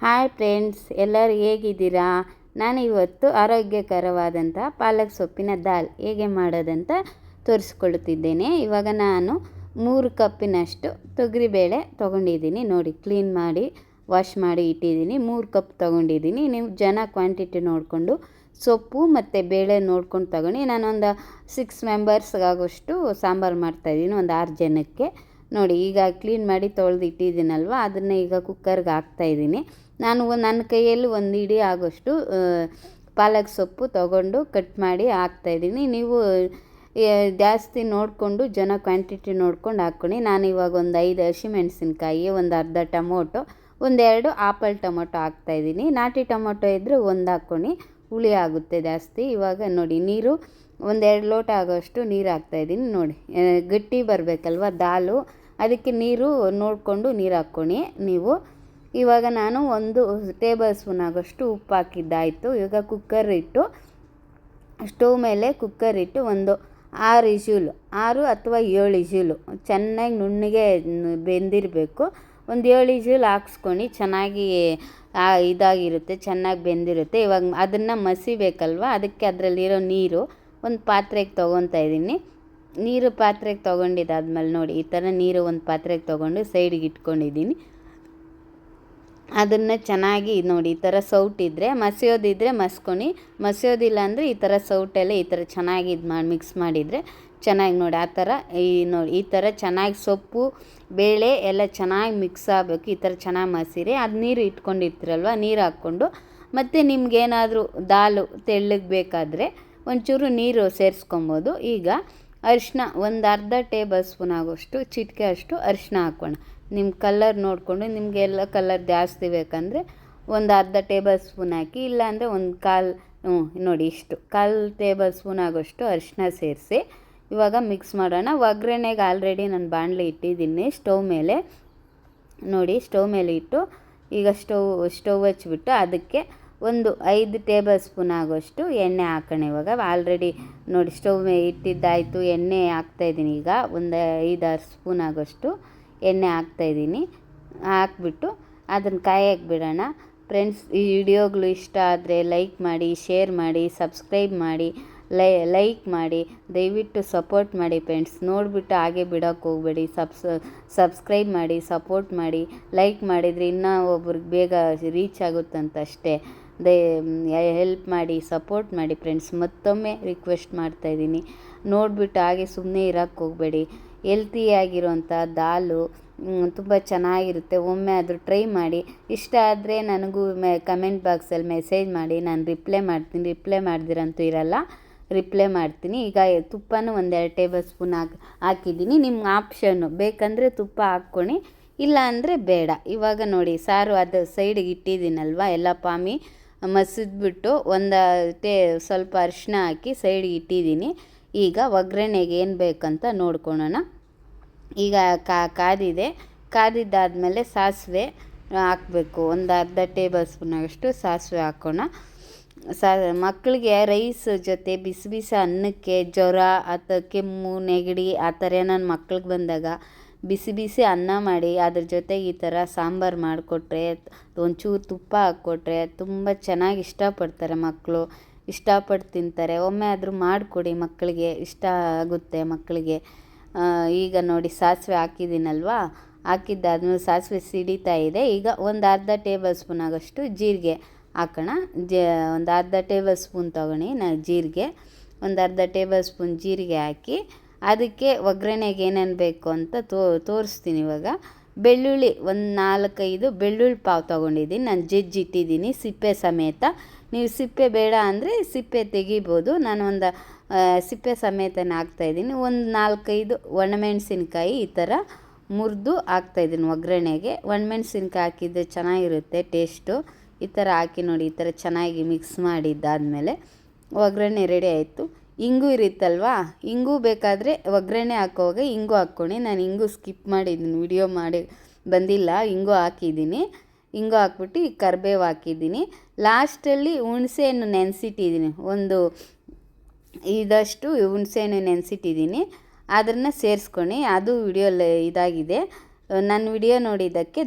Hi friends, ಎಲ್ಲರೂ ಹೇಗಿದ್ದೀರಾ? ನಾನು ಇವತ್ತು ಆರೋಗ್ಯಕರವಾದಂಥ ಪಾಲಕ್ ಸೊಪ್ಪಿನ ದಾಲ್ ಹೇಗೆ ಮಾಡೋದಂತ ತೋರಿಸ್ಕೊಳ್ತಿದ್ದೇನೆ. ಇವಾಗ ನಾನು 3 ಕಪ್ಪಿನಷ್ಟು ತೊಗರಿಬೇಳೆ ತೊಗೊಂಡಿದ್ದೀನಿ. ನೋಡಿ, ಕ್ಲೀನ್ ಮಾಡಿ ವಾಶ್ ಮಾಡಿ ಇಟ್ಟಿದ್ದೀನಿ. 3 ಕಪ್ ತೊಗೊಂಡಿದ್ದೀನಿ. ನೀವು ಜನ ಕ್ವಾಂಟಿಟಿ ನೋಡಿಕೊಂಡು ಸೊಪ್ಪು ಮತ್ತು ಬೇಳೆ ನೋಡ್ಕೊಂಡು ತಗೊಳ್ಳಿ. ನಾನೊಂದು 6 ಮೆಂಬರ್ಸ್ಗಾಗೋಷ್ಟು ಸಾಂಬಾರು ಮಾಡ್ತಾಯಿದ್ದೀನಿ, ಒಂದು 6 ಜನಕ್ಕೆ. ನೋಡಿ, ಈಗ ಕ್ಲೀನ್ ಮಾಡಿ ತೊಳೆದು ಇಟ್ಟಿದ್ದೀನಲ್ವ, ಅದನ್ನು ಈಗ ಕುಕ್ಕರ್ಗೆ ಹಾಕ್ತಾಯಿದ್ದೀನಿ. ನಾನು ನನ್ನ ಕೈಯಲ್ಲಿ 1 ಹಿಡಿ ಆಗೋಷ್ಟು ಪಾಲಕ್ ಸೊಪ್ಪು ತೊಗೊಂಡು ಕಟ್ ಮಾಡಿ ಹಾಕ್ತಾಯಿದ್ದೀನಿ. ನೀವು ಜಾಸ್ತಿ ನೋಡಿಕೊಂಡು ಜನ ಕ್ವಾಂಟಿಟಿ ನೋಡ್ಕೊಂಡು ಹಾಕ್ಕೊಳ್ಳಿ. ನಾನು ಇವಾಗ ಒಂದು 5 ಹಸಿಮೆಣಸಿನ್ಕಾಯಿ, ಒಂದು ಅರ್ಧ ಟೊಮೊಟೊ, 1-2 ಆಪಲ್ ಟೊಮೊಟೊ ಹಾಕ್ತಾಯಿದ್ದೀನಿ. ನಾಟಿ ಟೊಮೊಟೊ ಇದ್ದರೆ 1 ಹಾಕ್ಕೊಳ್ಳಿ, ಹುಳಿ ಆಗುತ್ತೆ ಜಾಸ್ತಿ. ಇವಾಗ ನೋಡಿ, ನೀರು 1-2 ಲೋಟ ಆಗೋಷ್ಟು ನೀರು ಹಾಕ್ತಾಯಿದ್ದೀನಿ. ನೋಡಿ, ಗಟ್ಟಿ ಬರಬೇಕಲ್ವ ದಾಲು, ಅದಕ್ಕೆ ನೀರು ನೋಡಿಕೊಂಡು ನೀರು ಹಾಕ್ಕೊಳ್ಳಿ ನೀವು. ಇವಾಗ ನಾನು 1 ಟೇಬಲ್ ಸ್ಪೂನ್ ಆಗೋಷ್ಟು ಉಪ್ಪು ಹಾಕಿದ್ದಾಯಿತು. ಇವಾಗ ಕುಕ್ಕರ್ ಇಟ್ಟು ಸ್ಟವ್ ಮೇಲೆ ಕುಕ್ಕರ್ ಇಟ್ಟು ಒಂದು 6 ವಿಷಿಲು, 6 ಅಥವಾ 7 ವಿಷಿಲು ಚೆನ್ನಾಗಿ ನುಣ್ಣಗೆ ಬೆಂದಿರಬೇಕು. ಒಂದು 7 ವಿಷಿಲು ಹಾಕ್ಸ್ಕೊಂಡು ಚೆನ್ನಾಗಿ ಇದಾಗಿರುತ್ತೆ, ಚೆನ್ನಾಗಿ ಬೆಂದಿರುತ್ತೆ. ಇವಾಗ ಅದನ್ನು ಮಸಿಬೇಕಲ್ವ, ಅದಕ್ಕೆ ಅದರಲ್ಲಿರೋ ನೀರು ಒಂದು ಪಾತ್ರೆಗೆ ತೊಗೊತಾ ಇದ್ದೀನಿ. ನೀರು ಪಾತ್ರೆಗೆ ತೊಗೊಂಡಿದ್ದಾದ್ಮೇಲೆ ನೋಡಿ, ಈ ಥರ ನೀರು ಒಂದು ಪಾತ್ರೆಗೆ ತೊಗೊಂಡು ಸೈಡಿಗೆ ಇಟ್ಕೊಂಡಿದ್ದೀನಿ. ಅದನ್ನು ಚೆನ್ನಾಗಿ ನೋಡಿ, ಈ ಥರ ಸೌಟಿದ್ದರೆ, ಮಸಿಯೋದಿದ್ದರೆ ಮಸ್ಕೊಂಡು, ಮಸಿಯೋದಿಲ್ಲ ಅಂದರೆ ಈ ಥರ ಸೌಟಲ್ಲೇ ಈ ಥರ ಚೆನ್ನಾಗಿ ಮಿಕ್ಸ್ ಮಾಡಿದರೆ ಚೆನ್ನಾಗಿ ನೋಡಿ. ಆ ಥರ ನೋಡಿ, ಈ ಥರ ಚೆನ್ನಾಗಿ ಸೊಪ್ಪು ಬೇಳೆ ಎಲ್ಲ ಚೆನ್ನಾಗಿ ಮಿಕ್ಸ್ ಆಗಬೇಕು. ಈ ಥರ ಚೆನ್ನಾಗಿ ಮಸಿರಿ ಅದು ನೀರು ಇಟ್ಕೊಂಡಿರ್ತೀರಲ್ವ, ನೀರು ಹಾಕ್ಕೊಂಡು ಮತ್ತು ನಿಮ್ಗೇನಾದರೂ ದಾಲು ತೆಳ್ಳಗೆ ಬೇಕಾದರೆ ಒಂಚೂರು ನೀರು ಸೇರಿಸ್ಕೊಬೋದು. ಈಗ ಅರಿಶಿನ ಒಂದು ಅರ್ಧ ಟೇಬಲ್ ಸ್ಪೂನ್ ಆಗೋಷ್ಟು, ಚಿಟಿಕೆ ಅಷ್ಟು ಅರಿಶಿನ ಹಾಕೋಣ. ನಿಮ್ಮ ಕಲರ್ ನೋಡಿಕೊಂಡು, ನಿಮಗೆಲ್ಲ ಕಲರ್ ಜಾಸ್ತಿ ಬೇಕಂದರೆ ಒಂದು ಅರ್ಧ ಟೇಬಲ್ ಸ್ಪೂನ್ ಹಾಕಿ, ಇಲ್ಲಾಂದರೆ ಒಂದು ನೋಡಿ ಇಷ್ಟು 1/4 ಟೇಬಲ್ ಸ್ಪೂನ್ ಆಗೋಷ್ಟು ಅರಿಶಿನ ಸೇರಿಸಿ ಇವಾಗ ಮಿಕ್ಸ್ ಮಾಡೋಣ. ಒಗ್ಗರಣೆಗೆ ಆಲ್ರೆಡಿ ನಾನು ಬಾಣಲೆ ಇಟ್ಟಿದ್ದೀನಿ ಸ್ಟವ್ ಮೇಲೆ. ನೋಡಿ, ಸ್ಟವ್ ಮೇಲೆ ಇಟ್ಟು ಈಗ ಸ್ಟವ್ ಹಚ್ಬಿಟ್ಟು ಅದಕ್ಕೆ ಒಂದು 5 ಟೇಬಲ್ ಸ್ಪೂನ್ ಆಗೋಷ್ಟು ಎಣ್ಣೆ ಹಾಕೋಣ. ಇವಾಗ ಆಲ್ರೆಡಿ ನೋಡಿ, ಸ್ಟವ್ ಮೇಲೆ ಇಟ್ಟಿದ್ದಾಯಿತು, ಎಣ್ಣೆ ಹಾಕ್ತಾಯಿದ್ದೀನಿ. ಈಗ ಒಂದು 5-6 ಸ್ಪೂನ್ ಆಗೋಷ್ಟು ಎಣ್ಣೆ ಹಾಕ್ತಾಯಿದ್ದೀನಿ. ಹಾಕ್ಬಿಟ್ಟು ಅದನ್ನು ಕಾಯಕ್ಕೆ ಬಿಡೋಣ. ಫ್ರೆಂಡ್ಸ್, ಈ ವಿಡಿಯೋಗಳು ಇಷ್ಟ ಆದರೆ ಲೈಕ್ ಮಾಡಿ, ಶೇರ್ ಮಾಡಿ, ಸಬ್ಸ್ಕ್ರೈಬ್ ಮಾಡಿ, ಲೈಕ್ ಮಾಡಿ, ದಯವಿಟ್ಟು ಸಪೋರ್ಟ್ ಮಾಡಿ ಫ್ರೆಂಡ್ಸ್. ನೋಡಿಬಿಟ್ಟು ಹಾಗೆ ಬಿಡೋಕ್ಕೆ ಹೋಗಬೇಡಿ. ಸಬ್ಸ್ಕ್ರೈಬ್ ಮಾಡಿ, ಸಪೋರ್ಟ್ ಮಾಡಿ. ಲೈಕ್ ಮಾಡಿದರೆ ಇನ್ನೂ ಒಬ್ರಿಗೆ ಬೇಗ ರೀಚ್ ಆಗುತ್ತಂತ ಅಷ್ಟೇ. ಹೆಲ್ಪ್ ಮಾಡಿ, ಸಪೋರ್ಟ್ ಮಾಡಿ ಫ್ರೆಂಡ್ಸ್. ಮತ್ತೊಮ್ಮೆ ರಿಕ್ವೆಸ್ಟ್ ಮಾಡ್ತಾಯಿದ್ದೀನಿ, ನೋಡಿಬಿಟ್ಟು ಹಾಗೆ ಸುಮ್ಮನೆ ಇರೋಕ್ಕೆ ಹೋಗಬೇಡಿ. ಹೆಲ್ತಿಯಾಗಿರೋಂಥ ದಾಲು ತುಂಬ ಚೆನ್ನಾಗಿರುತ್ತೆ. ಒಮ್ಮೆ ಆದರೂ ಟ್ರೈ ಮಾಡಿ. ಇಷ್ಟ ಆದರೆ ನನಗೂ ಕಮೆಂಟ್ ಬಾಕ್ಸಲ್ಲಿ ಮೆಸೇಜ್ ಮಾಡಿ, ನಾನು ರಿಪ್ಲೈ ಮಾಡ್ತೀನಿ. ರಿಪ್ಲೈ ಮಾಡ್ದಿರಂತೂ ಇರಲ್ಲ, ರಿಪ್ಲೈ ಮಾಡ್ತೀನಿ. ಈಗ ತುಪ್ಪನೂ 1-2 ಟೇಬಲ್ ಸ್ಪೂನ್ ಹಾಕಿದ್ದೀನಿ. ನಿಮ್ಮ ಆಪ್ಷನ್ನು, ಬೇಕಂದರೆ ತುಪ್ಪ ಹಾಕ್ಕೊಂಡು, ಇಲ್ಲ ಅಂದರೆ ಬೇಡ. ಇವಾಗ ನೋಡಿ, ಸಾರು ಅದು ಸೈಡಿಗೆ ಇಟ್ಟಿದ್ದೀನಲ್ವ, ಎಲ್ಲ ಪಾಮಿ ಮಸಿದ್ಬಿಟ್ಟು ಸ್ವಲ್ಪ ಅರಿಶಿನ ಹಾಕಿ ಸೈಡಿಗೆ ಇಟ್ಟಿದ್ದೀನಿ. ಈಗ ಒಗ್ಗರಣೆಗೆ ಏನು ಬೇಕಂತ ನೋಡ್ಕೊಳ್ಳೋಣ. ಈಗ ಕಾದಿದೆ. ಕಾದಿದ್ದಾದಮೇಲೆ ಸಾಸಿವೆ ಹಾಕಬೇಕು. ಒಂದು ಅರ್ಧ ಟೇಬಲ್ ಸ್ಪೂನ್ ಆಗೋಷ್ಟು ಸಾಸಿವೆ ಹಾಕೋಣ. ಮಕ್ಕಳಿಗೆ ರೈಸ್ ಜೊತೆ ಬಿಸಿ ಬಿಸಿ ಅನ್ನಕ್ಕೆ ಜ್ವರ ಅಥವಾ ಕೆಮ್ಮು ನೆಗಡಿ ಆ ಥರ ನನ್ನ ಮಕ್ಳಿಗೆ ಬಂದಾಗ ಬಿಸಿ ಬಿಸಿ ಅನ್ನ ಮಾಡಿ ಅದ್ರ ಜೊತೆಗೆ ಈ ಥರ ಸಾಂಬಾರು ಮಾಡಿಕೊಟ್ರೆ, ಒಂಚೂರು ತುಪ್ಪ ಹಾಕ್ಕೊಟ್ರೆ ತುಂಬ ಚೆನ್ನಾಗಿ ಇಷ್ಟಪಡ್ತಾರೆ ಮಕ್ಕಳು. ಇಷ್ಟಪಟ್ಟು ತಿಂತಾರೆ. ಒಮ್ಮೆ ಆದರೂ ಮಾಡಿಕೊಡಿ, ಮಕ್ಕಳಿಗೆ ಇಷ್ಟ ಆಗುತ್ತೆ ಮಕ್ಕಳಿಗೆ. ಈಗ ನೋಡಿ, ಸಾಸಿವೆ ಹಾಕಿದ್ದೀನಲ್ವ, ಹಾಕಿದ್ದಾದ್ಮೇಲೆ ಸಾಸಿವೆ ಸಿಡಿತಾ ಇದೆ. ಈಗ ಒಂದು ಅರ್ಧ ಟೇಬಲ್ ಸ್ಪೂನ್ ಆಗೋಷ್ಟು ಜೀರಿಗೆ ಹಾಕೋಣ. ಒಂದು ಅರ್ಧ ಟೇಬಲ್ ಸ್ಪೂನ್ ತೊಗೊಳ್ಳಿ ಜೀರಿಗೆ. ಒಂದು ಅರ್ಧ ಟೇಬಲ್ ಸ್ಪೂನ್ ಜೀರಿಗೆ ಹಾಕಿ ಅದಕ್ಕೆ ಒಗ್ಗರಣೆಗೆ ಏನೇನು ಬೇಕು ಅಂತ ತೋರಿಸ್ತೀನಿ ಇವಾಗ. ಬೆಳ್ಳುಳ್ಳಿ ಒಂದು 4-5 ಬೆಳ್ಳುಳ್ಳಿ ಪಾವು ತೊಗೊಂಡಿದ್ದೀನಿ. ನಾನು ಜಜ್ಜಿಟ್ಟಿದ್ದೀನಿ ಸಿಪ್ಪೆ ಸಮೇತ. ನೀವು ಸಿಪ್ಪೆ ಬೇಡ ಅಂದರೆ ಸಿಪ್ಪೆ ತೆಗಿಬೋದು. ನಾನು ಒಂದು ಸಿಪ್ಪೆ ಸಮೇತನೇ ಹಾಕ್ತಾಯಿದ್ದೀನಿ. ಒಂದು 4-5 ಒಣಮೆಣಸಿನ್ಕಾಯಿ ಈ ಥರ ಮುರಿದು ಹಾಕ್ತಾಯಿದ್ದೀನಿ ಒಗ್ಗರಣೆಗೆ. ಒಣಮೆಣಸಿನ್ಕಾಯಿ ಹಾಕಿದರೆ ಚೆನ್ನಾಗಿರುತ್ತೆ ಟೇಸ್ಟು. ಈ ಥರ ಹಾಕಿ ನೋಡಿ, ಈ ಥರ ಚೆನ್ನಾಗಿ ಮಿಕ್ಸ್ ಮಾಡಿದ್ದಾದಮೇಲೆ ಒಗ್ಗರಣೆ ರೆಡಿ ಆಯಿತು. ಇಂಗು ಇರುತ್ತಲ್ವಾ, ಇಂಗು ಬೇಕಾದರೆ ಒಗ್ಗರಣೆ ಹಾಕೋವಾಗ ಇಂಗು ಹಾಕ್ಕೊಂಡು, ನಾನು ಇಂಗು ಸ್ಕಿಪ್ ಮಾಡಿದ್ದೀನಿ, ವಿಡಿಯೋ ಮಾಡಿ ಬಂದಿಲ್ಲ. ಇಂಗು ಹಾಕಿದ್ದೀನಿ. ಇಂಗು ಹಾಕ್ಬಿಟ್ಟು ಈ ಕರಿಬೇವು ಹಾಕಿದ್ದೀನಿ. ಲಾಸ್ಟಲ್ಲಿ ಹುಣಸೆಹಣ್ಣು ನೆನೆಸಿಟ್ಟಿದ್ದೀನಿ, ಒಂದು ಇದಷ್ಟು ಹುಣಸೆಹಣ್ಣು ನೆನೆಸಿಟ್ಟಿದ್ದೀನಿ. ಅದನ್ನು ಸೇರಿಸ್ಕೊಂಡು, ಅದು ವಿಡಿಯೋಲ್ಲಿ ಇದಾಗಿದೆ. ನನ್ನ ವಿಡಿಯೋ ನೋಡಿದ್ದಕ್ಕೆ